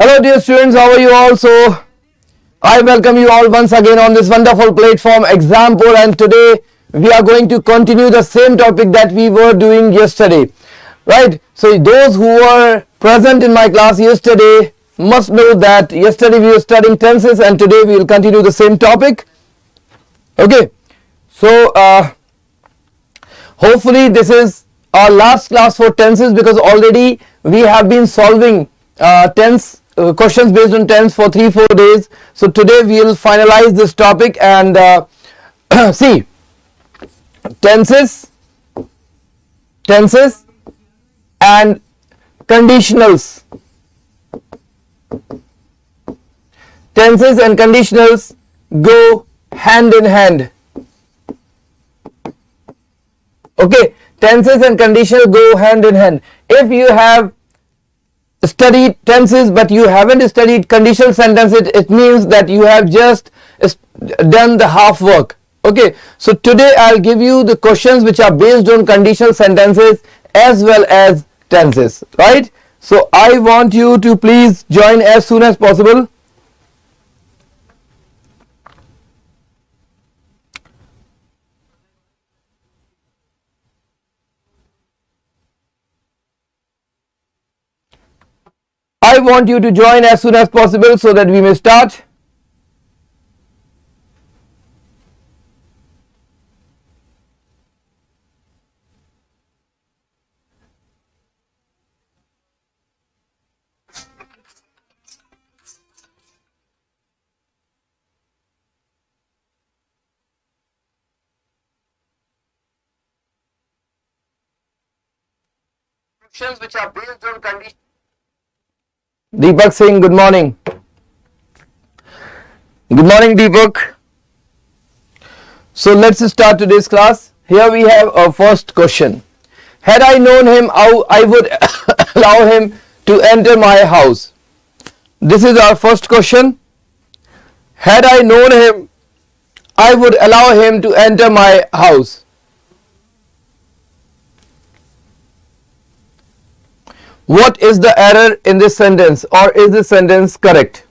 Hello dear students, how are you all? So I welcome you all once again on this wonderful platform Example, and today we are going to continue the same topic that we were doing yesterday, right? So those who were present in my class yesterday must know that yesterday we were studying tenses and today we will continue the same topic. Okay, so hopefully this is our last class for tenses, because already we have been solving tense questions based on tense for 3-4 days. So today we will finalize this topic and see tenses and conditionals. Tenses and conditionals go hand in hand. Okay, tenses and conditionals go hand in hand. If you have studied tenses but you haven't studied conditional sentences, it means that you have just done the half work. Okay, so today I'll give you the questions which are based on conditional sentences as well as tenses, right? So I want you to please join as soon as possible. I want you to join as soon as possible so that we may start. Questions which are based on condition. Deepak Singh, good morning. Good morning, Deepak. So let's start today's class. Here we have our first question. Had I known him, I would allow him to enter my house. This is our first question. Had I known him, I would allow him to enter my house. What is the error in this sentence, or is this sentence correct?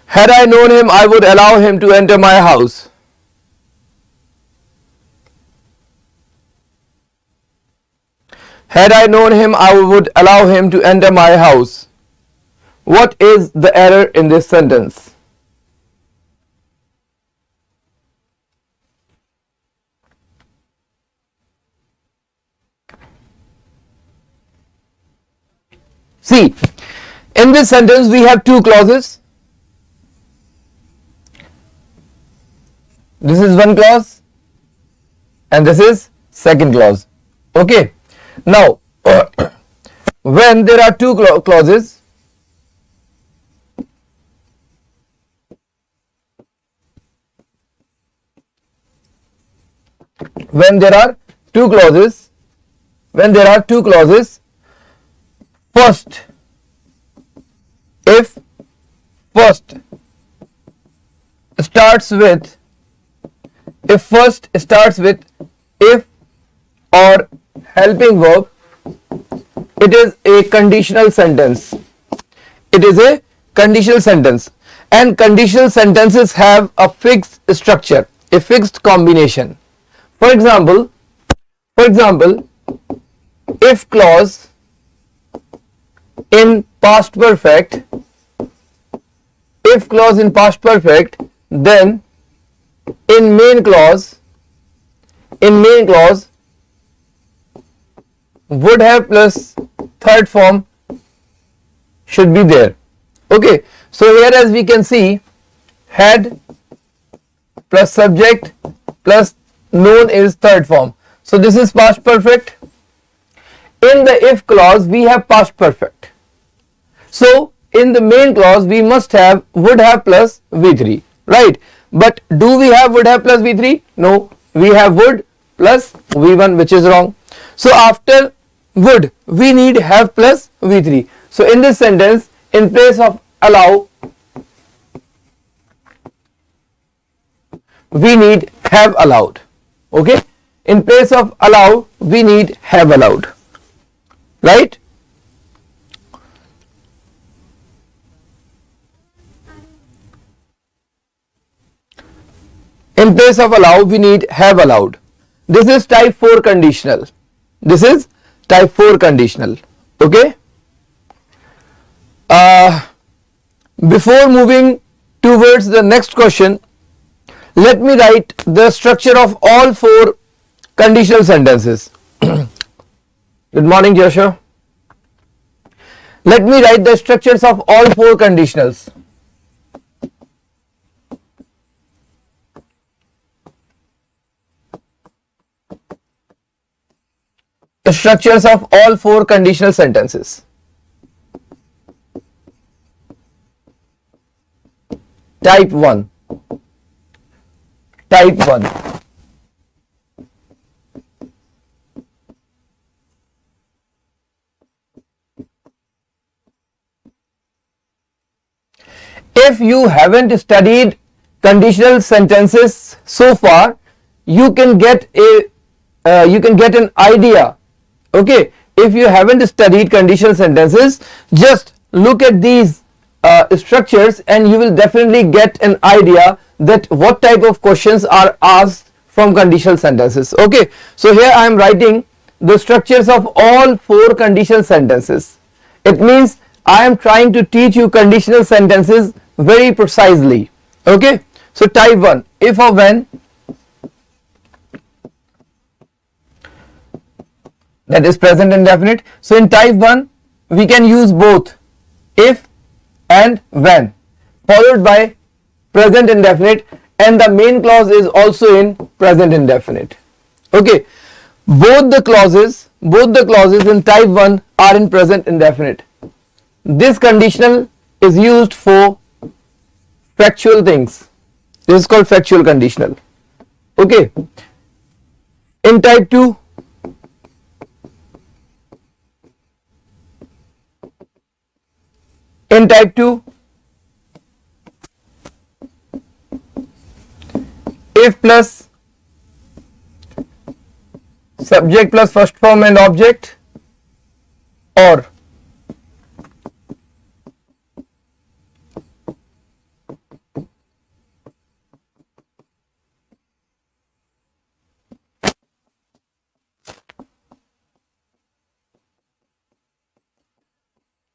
Had I known him, I would allow him to enter my house. Had I known him, I would allow him to enter my house. What is the error in this sentence? See, in this sentence we have two clauses. This is one clause and this is second clause. Okay. Now, when there are two clauses, first, if first starts with if or helping verb, it is a conditional sentence. It is a conditional sentence, and conditional sentences have a fixed structure, a fixed combination. For example, if clause in past perfect, then in main clause would have plus third form should be there. Okay, so here as we can see, had plus subject plus known is third form. So this is past perfect. In the if clause we have past perfect. So in the main clause we must have would have plus V3, right? But do we have would have plus V3? No, we have would plus V1, which is wrong. So after would we need have plus V3. So in this sentence, in place of allow, we need have allowed. Okay, in place of allow we need have allowed, right? In place of allow, we need have allowed. This is type 4 conditional. This is type 4 conditional. Okay. Before moving towards the next question, let me write the structure of all 4 conditional sentences. Good morning, Joshua. Let me write the structures of all 4 conditionals. The structures of all 4 conditional sentences. Type 1. Type 1. If you haven't studied conditional sentences so far, you can get an idea. Okay, if you haven't studied conditional sentences, just look at these structures and you will definitely get an idea that what type of questions are asked from conditional sentences. Okay, so here I am writing the structures of all 4 conditional sentences. It means I am trying to teach you conditional sentences very precisely. Okay, so type 1, if or when, that is present indefinite. So in type 1 we can use both if and when, followed by present indefinite, and the main clause is also in present indefinite. Okay, both the clauses in type 1 are in present indefinite. This conditional is used for factual things. This is called factual conditional. Okay, in type 2, if plus subject plus first form and object, or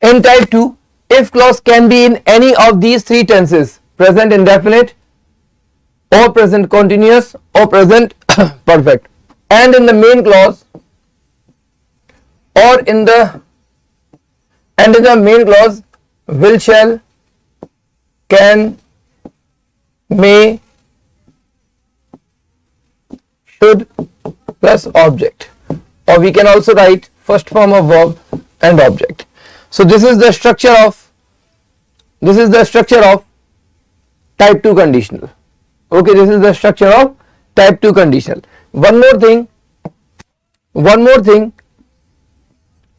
in type 2, if clause can be in any of these 3 tenses: present indefinite, or present continuous, or present perfect. And in the main clause, or in the main clause, will, shall, can, may, should plus object, or we can also write first form of verb and object. So this is the structure of type 2 conditional. Okay, this is the structure of type 2 conditional. One more thing,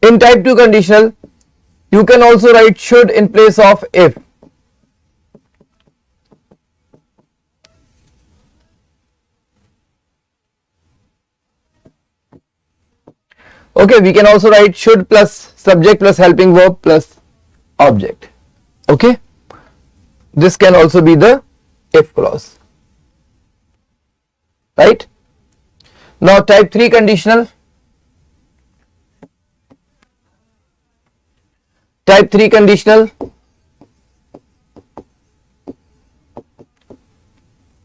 in type 2 conditional you can also write should in place of if. Okay, we can also write should plus subject plus helping verb plus object. Okay, this can also be the if clause, right? Now type 3 conditional. Type 3 conditional.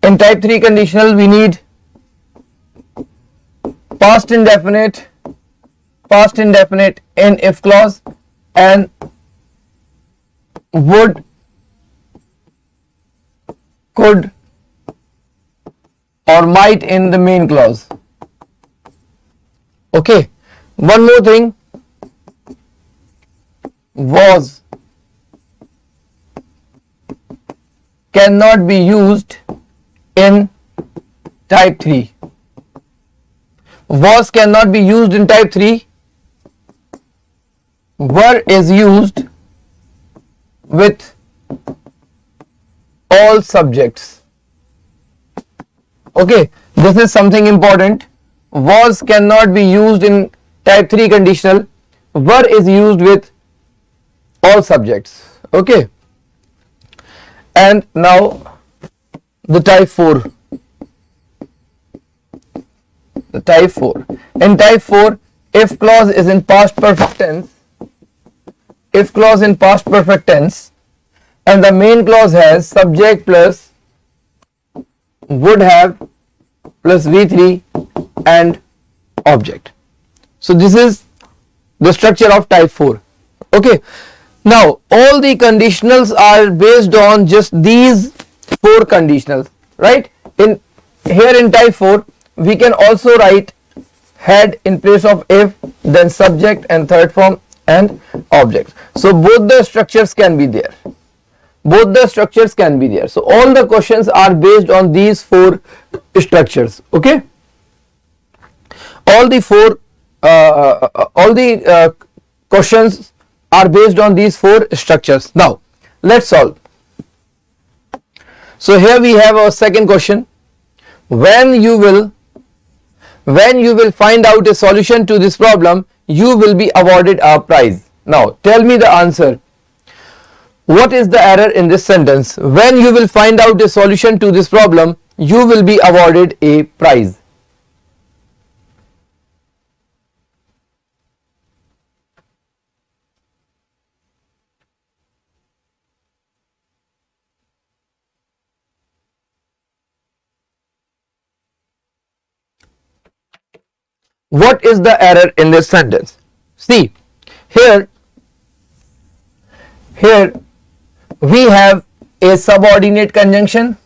In type 3 conditional we need past indefinite in if clause and would, could or might in the main clause. Okay, one more thing, was cannot be used in type 3. Was cannot be used in type 3. Were is used with all subjects. Okay, this is something important. Was cannot be used in type 3 conditional. Were is used with all subjects. Okay, and now the type 4. type 4. In type 4, if clause is in past perfect tense, if clause in past perfect tense, and the main clause has subject plus would have plus V3 and object. So this is the structure of type 4. Okay. Now all the conditionals are based on just these 4 conditionals, right? In here in type 4 we can also write had in place of if, then subject and third form and object. So both the structures can be there. Both the structures can be there. So all the questions are based on these 4 structures. Okay. All the questions are based on these 4 structures. Now let's solve. So here we have our second question. When you will find out a solution to this problem, you will be awarded a prize. Now tell me the answer. What is the error in this sentence? When you will find out a solution to this problem, you will be awarded a prize. What is the error in this sentence? See, here we have a subordinate conjunction,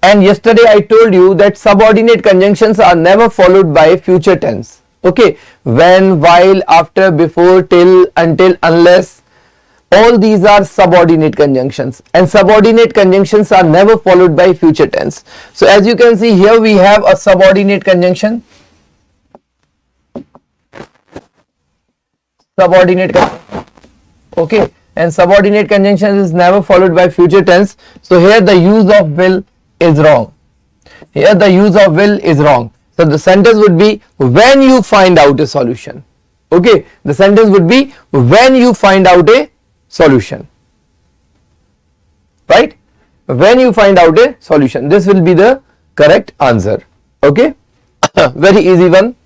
and yesterday I told you that subordinate conjunctions are never followed by future tense. Okay, when, while, after, before, till, until, unless, all these are subordinate conjunctions, and subordinate conjunctions are never followed by future tense. So as you can see here we have a subordinate conjunction. Okay, and subordinate conjunction is never followed by future tense. So here the use of will is wrong. Here the use of will is wrong. So the sentence would be when you find out a solution. Okay, the sentence would be when you find out a solution. Right? When you find out a solution. This will be the correct answer. Okay, very easy one.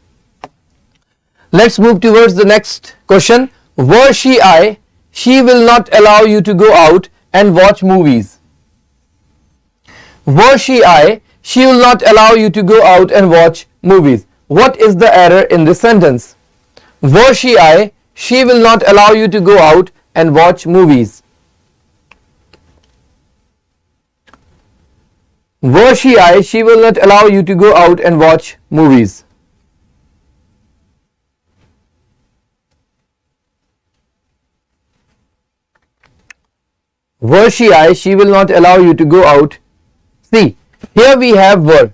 Let's move towards the next question. Were she I, she will not allow you to go out and watch movies. Were she I, she will not allow you to go out and watch movies. What is the error in this sentence? Were she I, she will not allow you to go out and watch movies. Were she I, she will not allow you to go out and watch movies. Were she I, she will not allow you to go out. See, here we have were.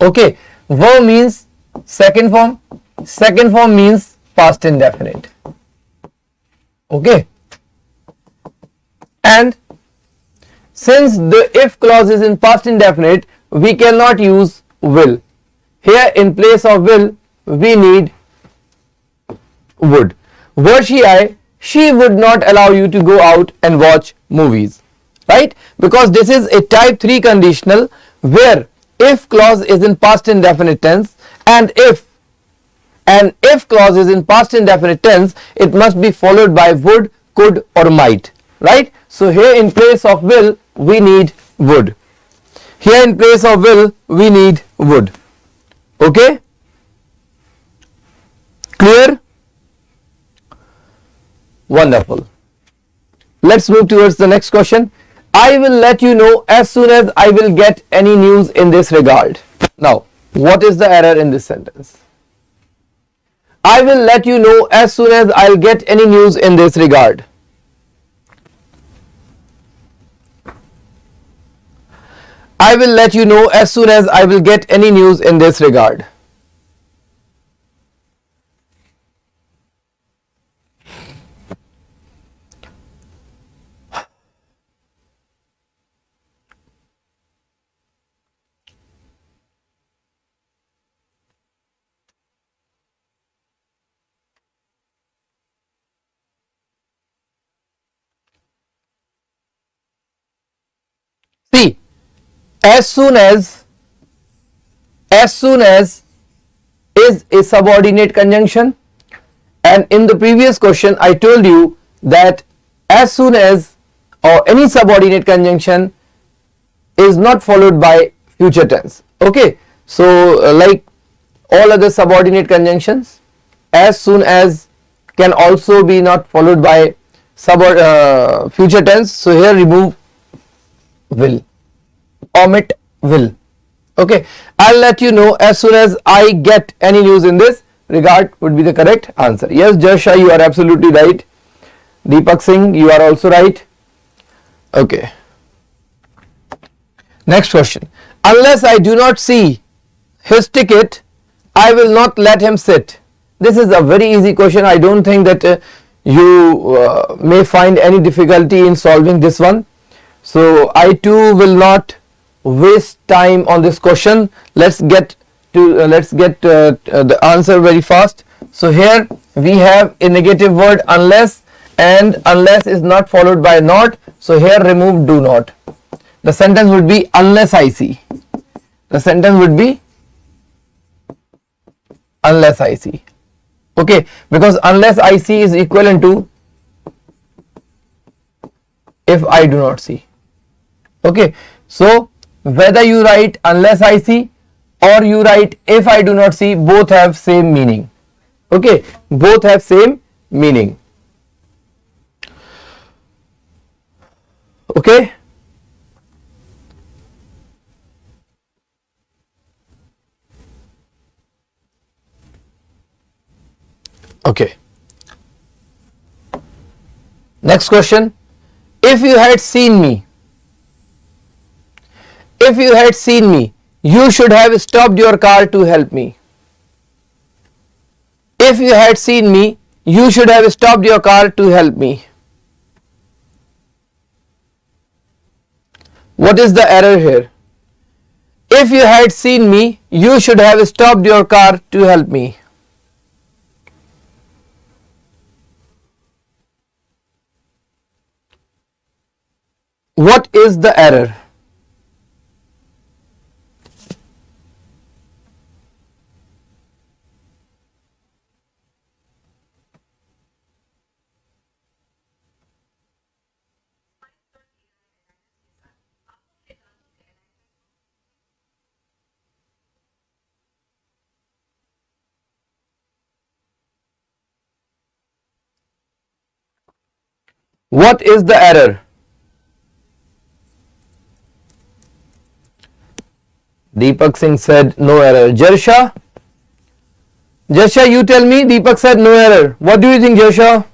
Okay, were means second form. Second form means past indefinite. Okay. And since the if clause is in past indefinite, we cannot use will. Here in place of will, we need would. Were she I, she would not allow you to go out and watch movies, right? Because this is a type 3 conditional where if clause is in past indefinite tense, and if clause is in past indefinite tense, it must be followed by would, could or might, right? So here in place of will, we need would. Here in place of will, we need would. Okay? Clear? Wonderful. Let's move towards the next question. I will let you know as soon as I will get any news in this regard. Now, what is the error in this sentence? I will let you know as soon as I'll get any news in this regard. I will let you know as soon as I will get any news in this regard. See, as soon as as soon as is a subordinate conjunction, and in the previous question I told you that as soon as or any subordinate conjunction is not followed by future tense. Okay, so like all other subordinate conjunctions, as soon as can also be not followed by future tense. So here remove will, omit will. Okay, I'll let you know as soon as I get any news in this regard would be the correct answer. Yes, Jarsha, you are absolutely right. Deepak Singh, you are also right. Okay. Next question. Unless I do not see his ticket, I will not let him sit. This is a very easy question. I don't think that you may find any difficulty in solving this one. So I too will not waste time on this question. Let's get to the answer very fast. So here we have a negative word unless, and unless is not followed by not. So here remove do not. The sentence would be unless I see. The sentence would be unless I see. Okay, because unless I see is equivalent to if I do not see. Okay, so whether you write unless I see or you write if I do not see, both have same meaning. Okay, both have same meaning. Okay. Okay. Next question. If you had seen me, if you had seen me, you should have stopped your car to help me. If you had seen me, you should have stopped your car to help me. What is the error here? If you had seen me, you should have stopped your car to help me. What is the error? What is the error? Deepak Singh said no error. Jarsha? Jarsha, you tell me. Deepak said no error. What do you think, Jarsha?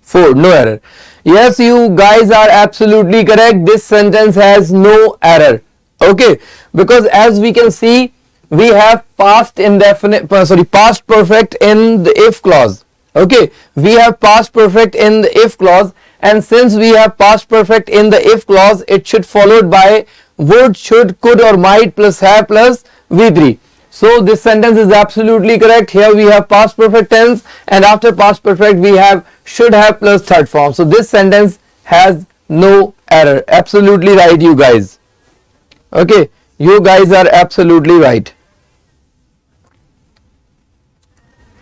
Four, no error. Yes, you guys are absolutely correct. This sentence has no error. Okay, because as we can see, we have past perfect in the if clause. Okay, we have past perfect in the if clause, and since we have past perfect in the if clause, it should followed by would, should, could or might plus have plus V3. So this sentence is absolutely correct. Here we have past perfect tense, and after past perfect we have should have plus third form. So this sentence has no error. Absolutely right, you guys. Okay, you guys are absolutely right.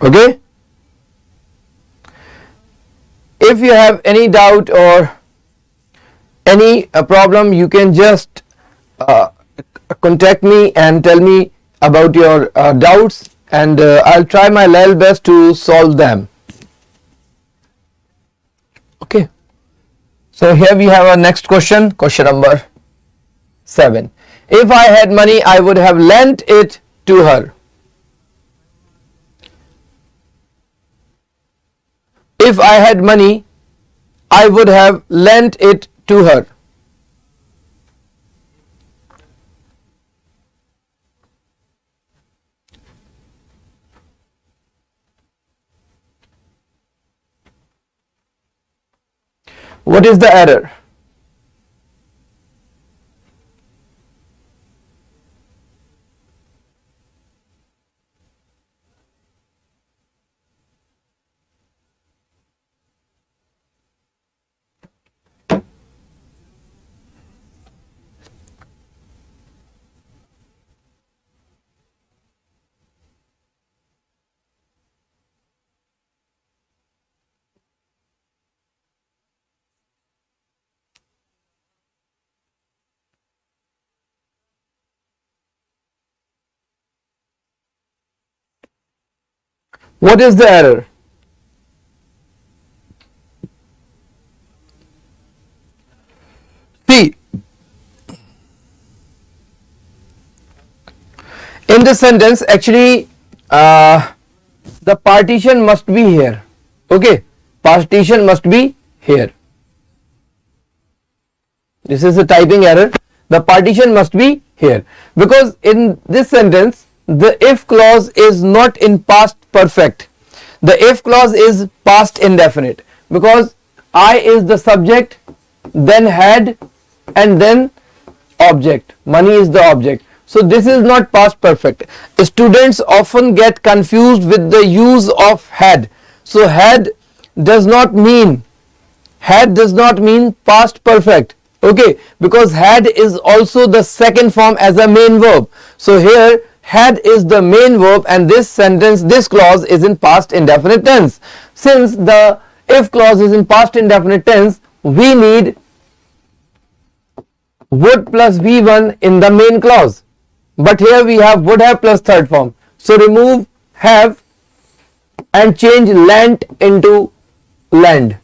Okay, if you have any doubt or any problem, you can just contact me and tell me about your doubts, and I'll try my level best to solve them. Okay, so here we have our next question, question number 7. If I had money, I would have lent it to her. If I had money, I would have lent it to her. What is the error? What is the error? See, in this sentence, actually, the partition must be here. Okay, partition must be here. This is a typing error. The partition must be here because in this sentence, the if clause is not in past perfect. The if clause is past indefinite because I is the subject, then had, and then object. Money is the object. So this is not past perfect. Students often get confused with the use of had. So had does not mean past perfect. Okay, because had is also the second form as a main verb. So here had is the main verb and this sentence, this clause is in past indefinite tense. Since the if clause is in past indefinite tense, we need would plus V1 in the main clause. But here we have would have plus third form. So remove have and change lent into land.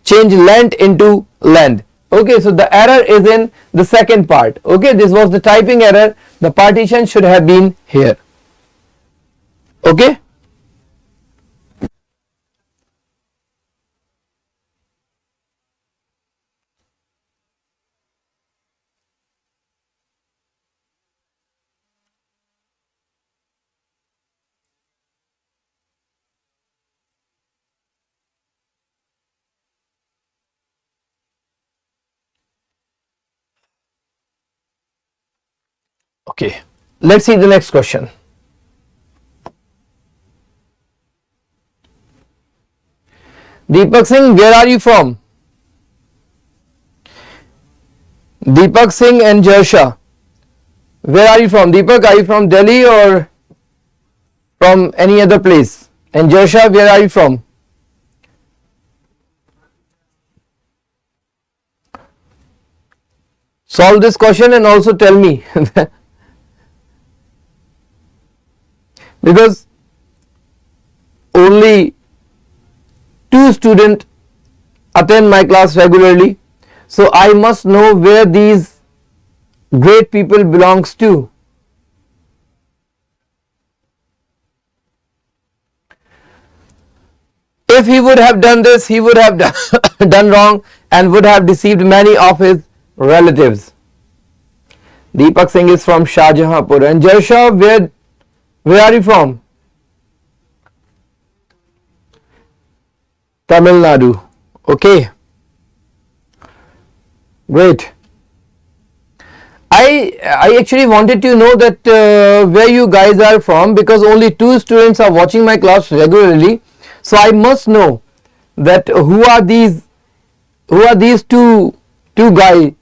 Change lent into land. Okay, so the error is in the second part. Okay, this was the typing error. The partition should have been here. Okay. Okay, let's see the next question. Deepak Singh, where are you from? Deepak Singh and Jersha, where are you from? Deepak, are you from Delhi or from any other place? And Jersha, where are you from? Solve this question and also tell me. Because only 2 students attend my class regularly, so I must know where these great people belongs to. If he would have done this, he would have done wrong and would have deceived many of his relatives. Deepak Singh is from Shahjahanpur. And Jersha, where are you from? Tamil Nadu. Okay. Great. I actually wanted to know that where you guys are from because only 2 students are watching my class regularly. So I must know that who are these two guys.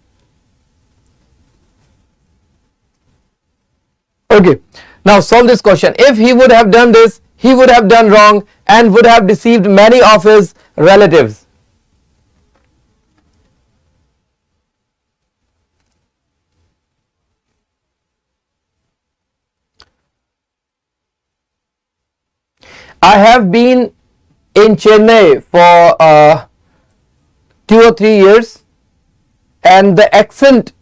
Okay, now solve this question. If he would have done this, he would have done wrong and would have deceived many of his relatives. I have been in Chennai for 2 or 3 years, and the accent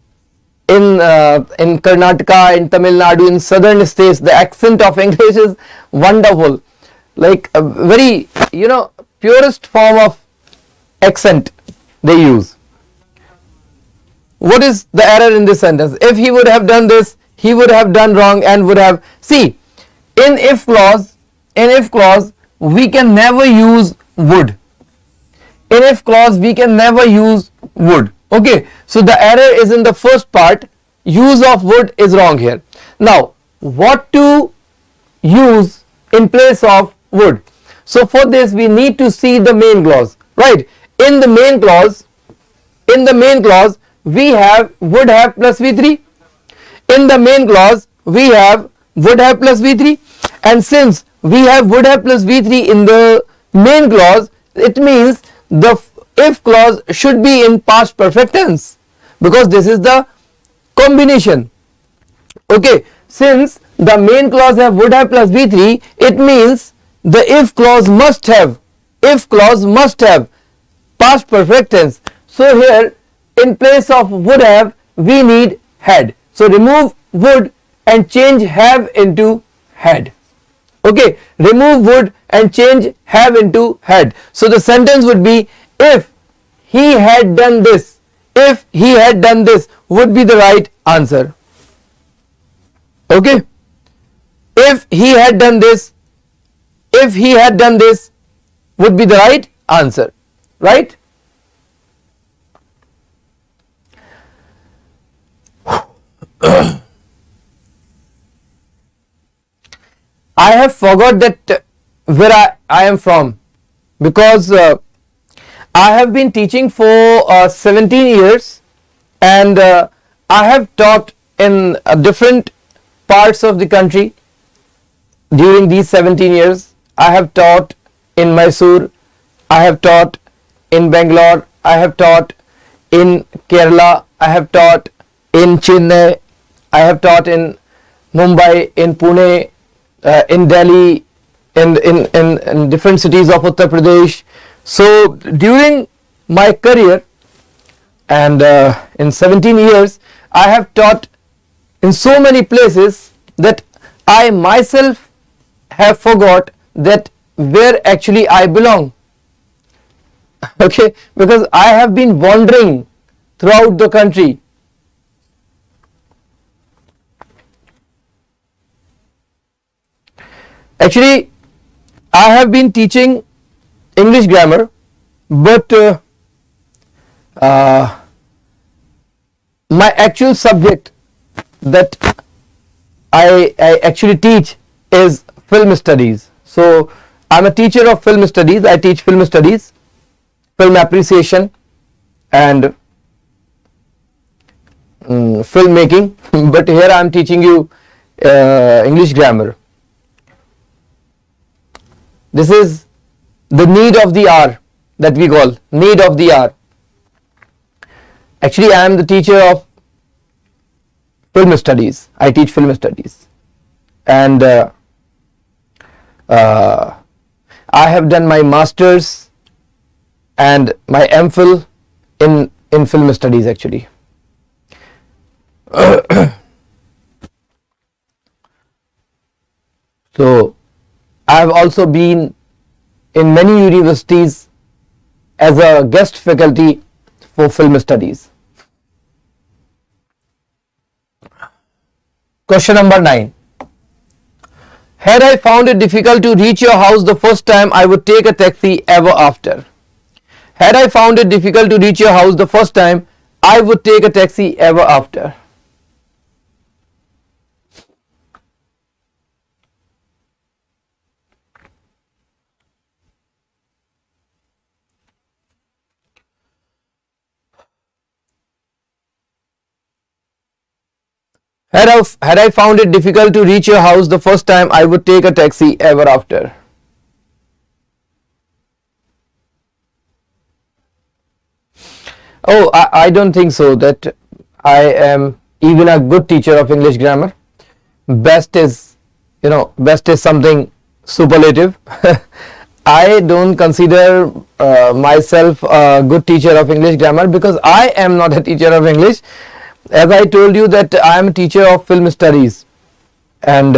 in Karnataka, in Tamil Nadu, in southern states, the accent of English is wonderful, like a very purest form of accent they use. What is the error in this sentence? If he would have done this, he would have done wrong and would have. See, in if clause we can never use would. In if clause we can never use would. Okay, so the error is in the first part. Use of would is wrong here. Now what to use in place of would? So for this we need to see the main clause, right? In the main clause we have would have plus V3. In the main clause we have would have plus V3, and since we have would have plus V3 in the main clause, it means the if clause should be in past perfect tense because this is the combination. Okay, since the main clause have would have plus V3, it means the if clause must have past perfect tense. So here in place of would have we need had. So remove would and change have into had. Okay, remove would and change have into had. So the sentence would be if he had done this, would be the right answer. Okay, if he had done this would be the right answer, right? I have forgot that where I am from, because I have been teaching for 17 years and I have taught in different parts of the country during these 17 years. I have taught in Mysore, I have taught in Bangalore, I have taught in Kerala, I have taught in Chennai, I have taught in Mumbai, in Pune, in Delhi, in different cities of Uttar Pradesh. So during my career and in 17 years, I have taught in so many places that I myself have forgot that where actually I belong. Okay, because I have been wandering throughout the country. Actually, I have been teaching English grammar, but my actual subject that I actually teach is film studies. So I'm a teacher of film studies. I teach film studies, film appreciation and filmmaking, but here I'm teaching you English grammar. This is the need of the hour that we call need of the hour. Actually, I am the teacher of film studies. I teach film studies, and I have done my master's and my MPhil in film studies actually. So I have also been in many universities as a guest faculty for film studies. Question number 9. Had I found it difficult to reach your house the first time, I would take a taxi ever after. Had I found it difficult to reach your house the first time, I would take a taxi ever after. Had I found it difficult to reach your house the first time, I would take a taxi ever after. Oh, I don't think so that I am even a good teacher of English grammar. Best is something superlative. I don't consider myself a good teacher of English grammar because I am not a teacher of English. As I told you that I am a teacher of film studies, and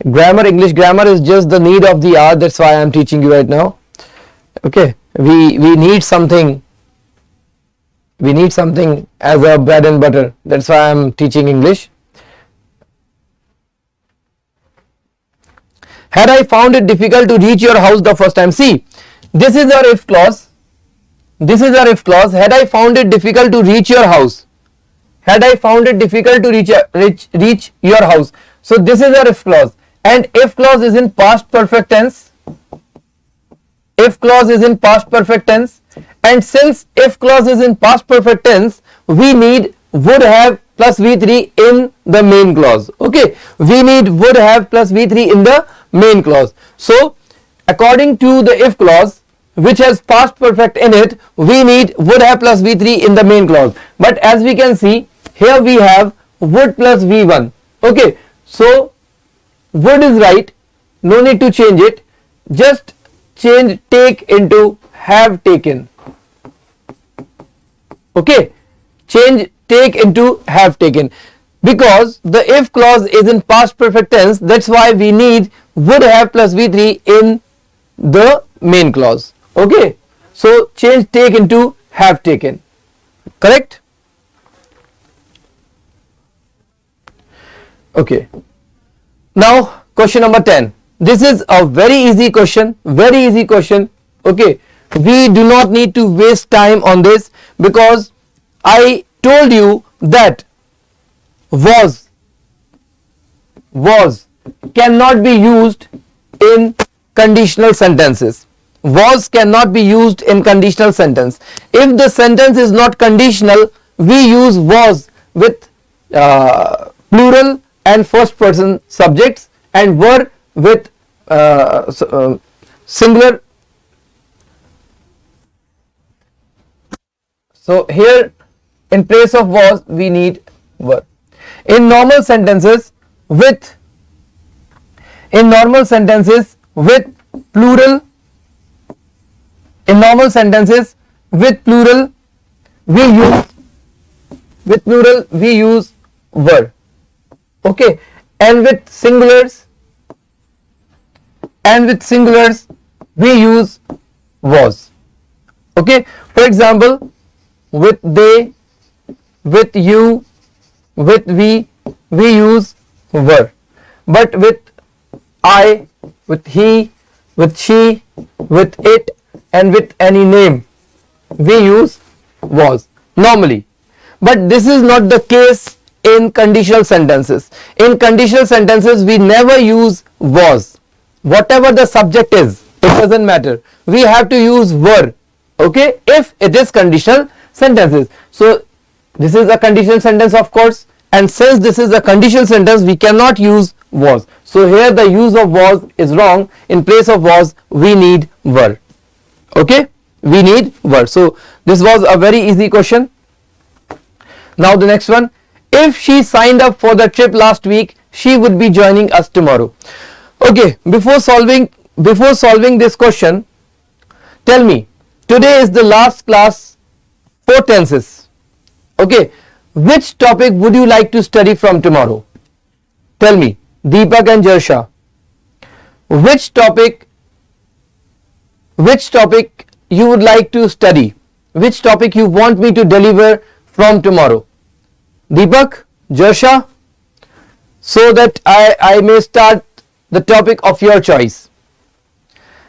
English grammar is just the need of the hour. That's why I am teaching you right now. Okay, we need something. We need something as a bread and butter. That's why I am teaching English. Had I found it difficult to reach your house the first time? See, this is our if clause. This is our if clause. Had I found it difficult to reach your house. Had I found it difficult to reach your house. So this is our if clause, and if clause is in past perfect tense. If clause is in past perfect tense, and since if clause is in past perfect tense, we need would have plus V3 in the main clause. Okay, we need would have plus V3 in the main clause. So according to the if clause, which has past perfect in it, we need would have plus V3 in the main clause. But as we can see, here we have would plus V1. Okay, so would is right, no need to change it. just change take into have taken. Okay, change take into have taken, because the if clause is in past perfect tense. That's why we need would have plus V3 in the main clause. Okay, so change take into have taken. Correct? Okay. Now question number 10. This is a very easy question. Very easy question. Okay. We do not need to waste time on this, because I told you that was cannot be used in conditional sentences. Was cannot be used in conditional sentence. If the sentence is not conditional, we use was with plural and first person subjects, and were with singular. So here in place of was we need were. In normal sentences with plural, in normal sentences with plural we use were. Okay, and with singulars we use was. Okay, for example, with they, with you, with we use were, but with I, with he, with she, with it, and with any name we use was normally. But this is not the case in conditional sentences. In conditional sentences we never use was. Whatever the subject is, it doesn't matter, we have to use were. Okay, if it is conditional sentences. So this is a conditional sentence, of course, and since this is a conditional sentence we cannot use was. So here the use of was is wrong. In place of was we need were. Okay, we need were. So this was a very easy question. Now the next one. If she signed up for the trip last week, she would be joining us tomorrow. Okay, before solving this question, tell me, today is the last class for tenses. Okay, which topic would you like to study from tomorrow? Tell me, Deepak and Jarsha, which topic you would like to study? Which topic you want me to deliver from tomorrow? Deepak, Jarsha, so that I may start the topic of your choice.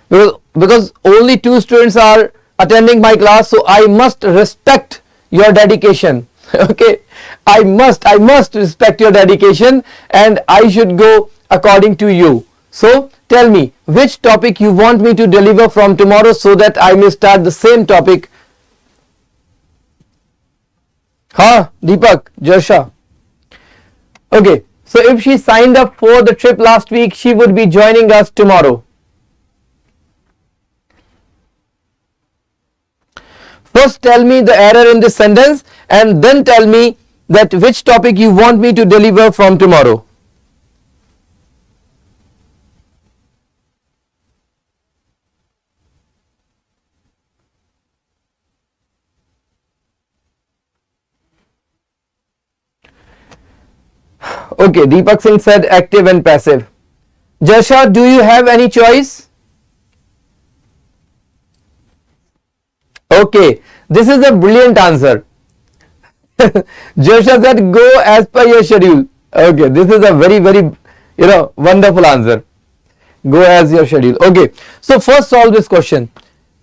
Because only 2 students are attending my class, so I must respect your dedication. Okay, I must respect your dedication, and I should go according to you. So tell me which topic you want me to deliver from tomorrow, so that I may start the same topic. Deepak, Jarsha. Okay, so if she signed up for the trip last week, she would be joining us tomorrow. First tell me the error in this sentence, and then tell me that which topic you want me to deliver from tomorrow. Okay, Deepak Singh said active and passive. Jarsha, do you have any choice? Okay, this is a brilliant answer. Jarsha said go as per your schedule. Okay, this is a very wonderful answer. Go as your schedule. Okay, so first solve this question.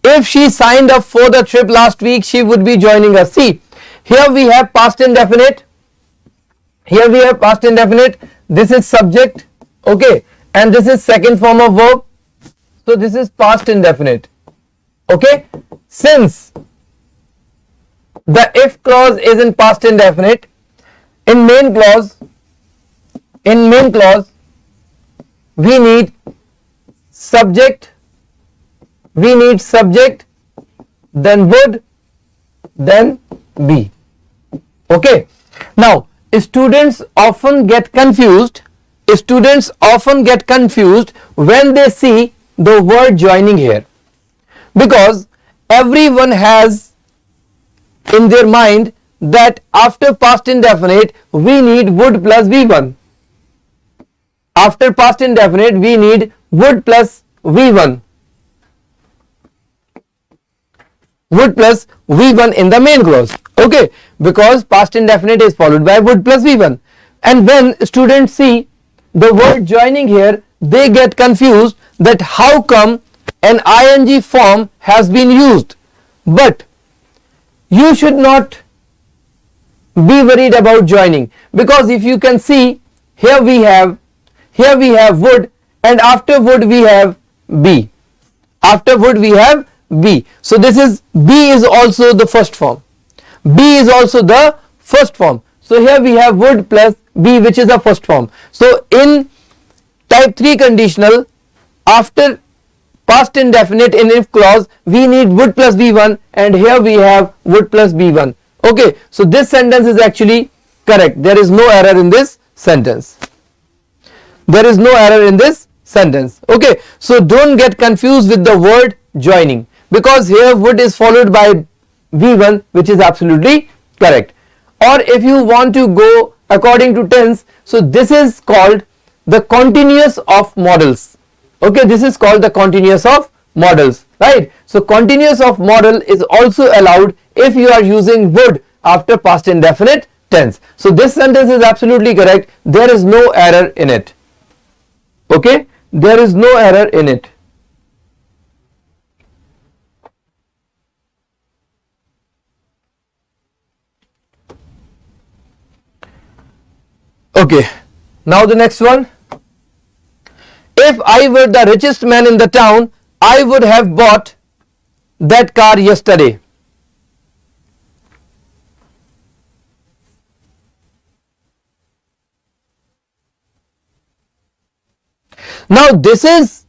If she signed up for the trip last week, she would be joining us. See, here we have past indefinite. This is subject. Okay, and this is second form of verb. So this is past indefinite. Okay, since the if clause is in past indefinite, in main clause we need subject, then would, then be. Okay, now students often get confused when they see the word joining here, because everyone has in their mind that after past indefinite we need would plus V1. After past indefinite we need would plus V1. Would plus V1 in the main clause. Okay, because past indefinite is followed by would plus V1. And when students see the word joining here, they get confused that how come an ing form has been used. But you should not be worried about joining, because if you can see, here we have would, and after would we have be. After would we have be. So this is be is also the first form. Be is also the first form. So here we have would plus be, which is the first form. So in type 3 conditional, after past indefinite in if clause we need would plus V1, and here we have would plus B1. Okay, so this sentence is actually correct. There is no error in this sentence. There is no error in this sentence. Okay, so don't get confused with the word joining, because here would is followed by V1, which is absolutely correct. Or if you want to go according to tense, so this is called the continuous of models. Okay, this is called the continuous of models, right? So continuous of model is also allowed if you are using would after past indefinite tense. So this sentence is absolutely correct. There is no error in it. Okay, there is no error in it. Okay, now the next one. If I were the richest man in the town, I would have bought that car yesterday. Now this is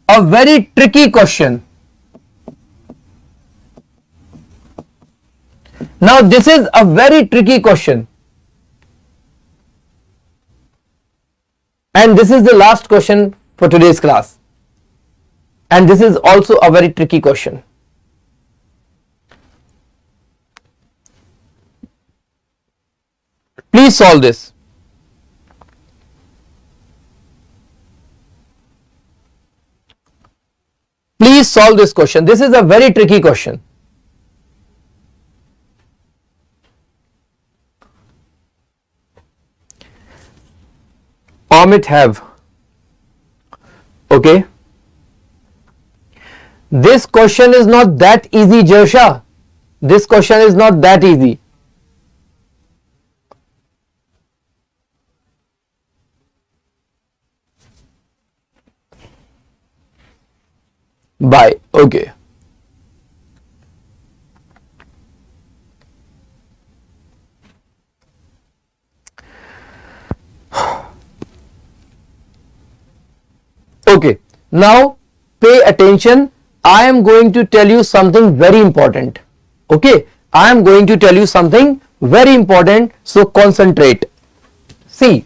a very tricky question. Now this is a very tricky question. And this is the last question for today's class. And this is also a very tricky question. Please solve this. Please solve this question. This is a very tricky question. Omit have. Okay. This question is not that easy, Joshua. This question is not that easy. Bye. Okay. Okay, now pay attention. I am going to tell you something very important. Okay, I am going to tell you something very important, so concentrate. See,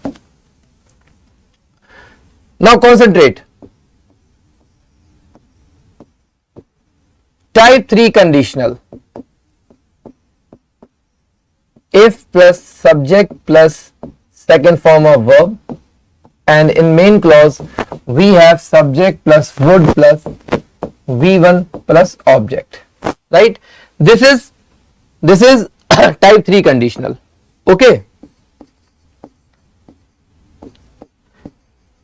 now concentrate. Type 3 conditional. If plus subject plus second form of verb, and in main clause we have subject plus would plus V1 plus object, right? This is type 3 conditional. Okay.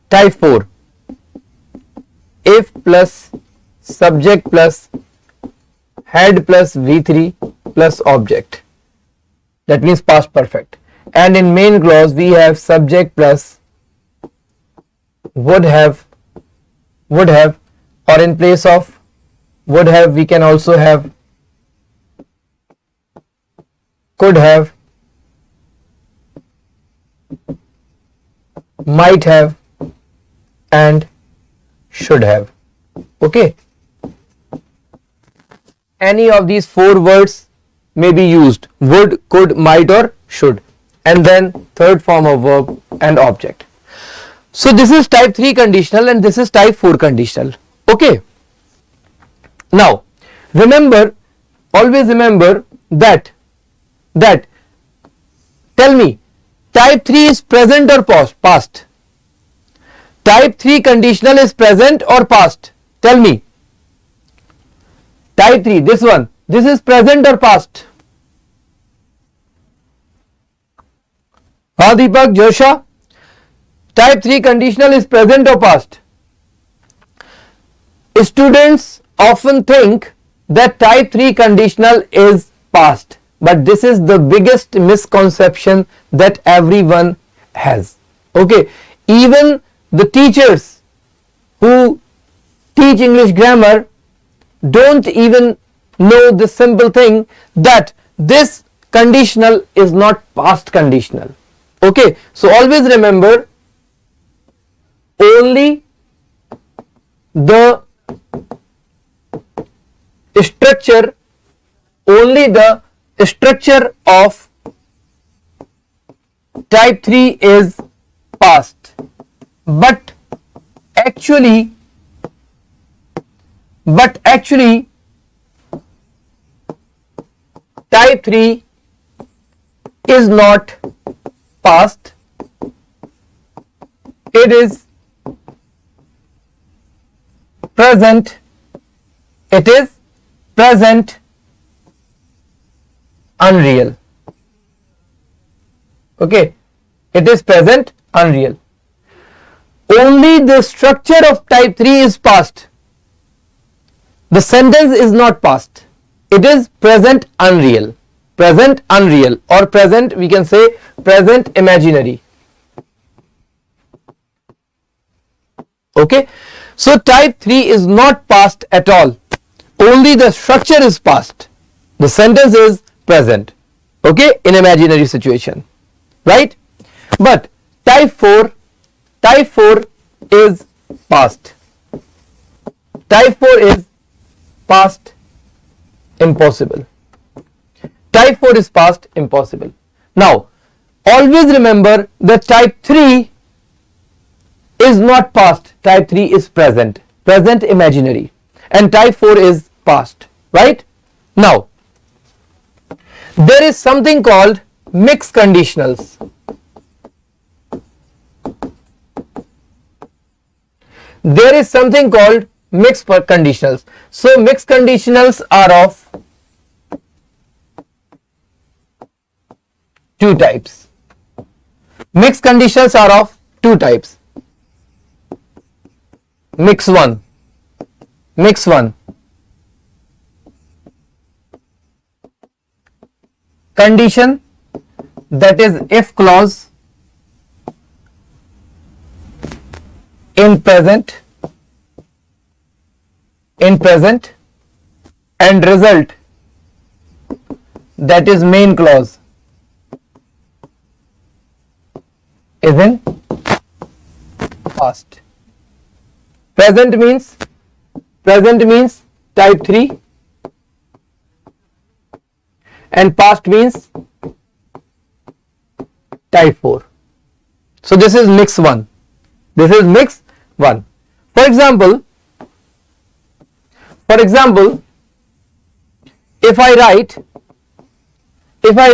Type 4, if plus subject plus had plus V3 plus object, that means past perfect, and in main clause we have subject plus would have, or in place of would have we can also have could have, might have, and should have. Okay, any of these 4 words may be used: would, could, might, or should, and then third form of verb and object. So this is type 3 conditional and this is type 4 conditional. Okay. Now remember, always remember that tell me, type 3 is present or past? Type 3 conditional is present or past? Tell me. Type 3, this one, this is present or past? हाँ Deepak, Josha, type 3 conditional is present or past? Students often think that type 3 conditional is past, but this is the biggest misconception that everyone has. Okay, even the teachers who teach English grammar don't even know the simple thing that this conditional is not past conditional. Okay, so always remember, only the structure of type 3 is past, but actually type 3 is not past, it is present, unreal. Okay, it is present unreal. Only the structure of type 3 is past. The sentence is not past. It is present unreal. Present unreal, or present, we can say present imaginary. Okay, so type 3 is not past at all. Only the structure is past. The sentence is present. Okay, in imaginary situation, right? But type 4 is past. Type 4 is past impossible. Type 4 is past impossible. Now always remember that type 3 is not past, type 3 is present imaginary, and type 4 is past, right? Now there is something called mixed conditionals. There is something called mixed conditionals. So mixed conditionals are of two types. Mixed conditionals are of two types. Mix 1. Condition, that is if clause in present, and result, that is main clause, is in past. Present means type 3, and past means type 4. So this is mix 1. For example, if I write if I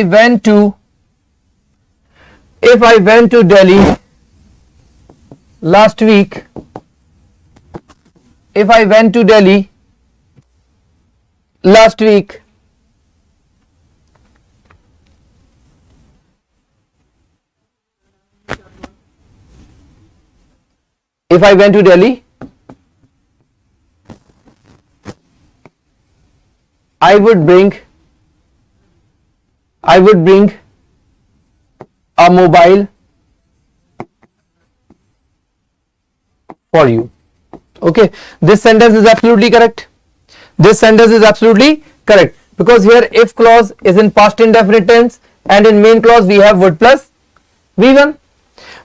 went to Delhi last week, if I went to Delhi last week, I would bring a mobile for you. Okay, this sentence is absolutely correct. Because here if clause is in past indefinite tense, and in main clause we have would plus V1.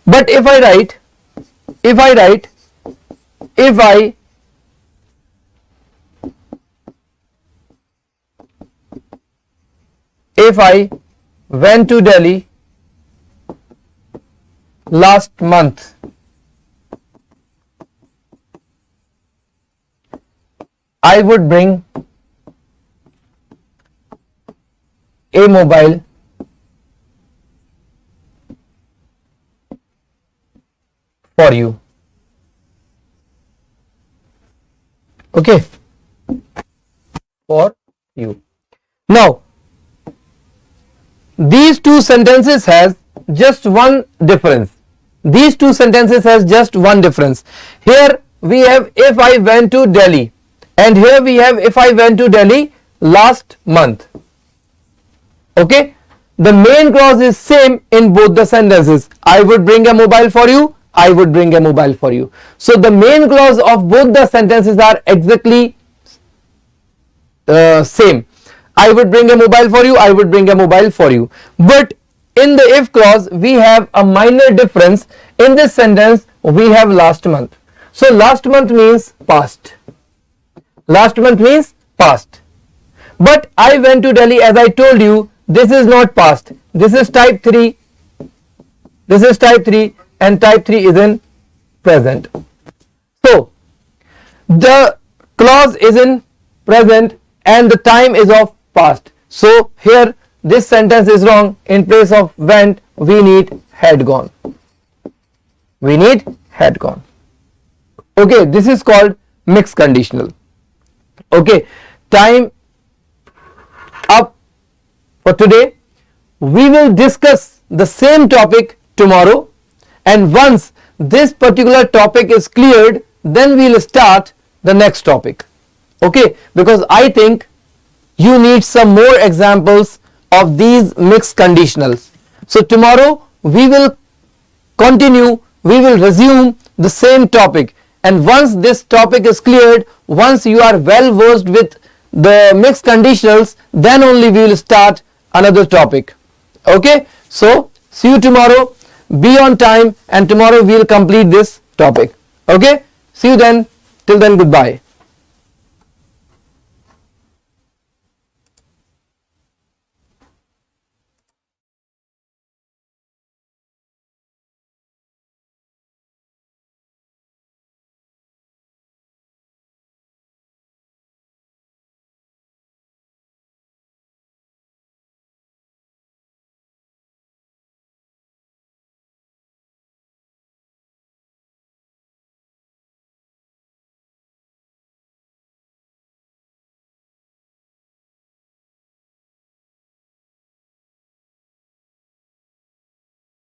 But if I went to Delhi last month. I would bring a mobile for you. Okay, for you. Now these two sentences has just one difference. These two sentences has just one difference. Here we have if I went to Delhi, and here we have if I went to Delhi last month. Okay, the main clause is same in both the sentences. I would bring a mobile for you, I would bring a mobile for you. So the main clause of both the sentences are exactly same. I would bring a mobile for you, I would bring a mobile for you. But in the if clause we have a minor difference. In this sentence we have last month. So last month means past. Last month means past. But I went to Delhi, as I told you, this is not past. This is type 3. This is type 3 and type 3 is in present. So the clause is in present and the time is of past. So here this sentence is wrong. In place of went we need had gone. We need had gone. Okay, this is called mixed conditional. Okay, time up for today. We will discuss the same topic tomorrow, and once this particular topic is cleared, then we will start the next topic. Okay, because I think you need some more examples of these mixed conditionals. So tomorrow we will continue, we will resume the same topic, and once this topic is cleared, once you are well versed with the mixed conditionals, then only we will start another topic. Okay, so see you tomorrow. Be on time, and tomorrow we will complete this topic. Okay, see you then. Till then, goodbye.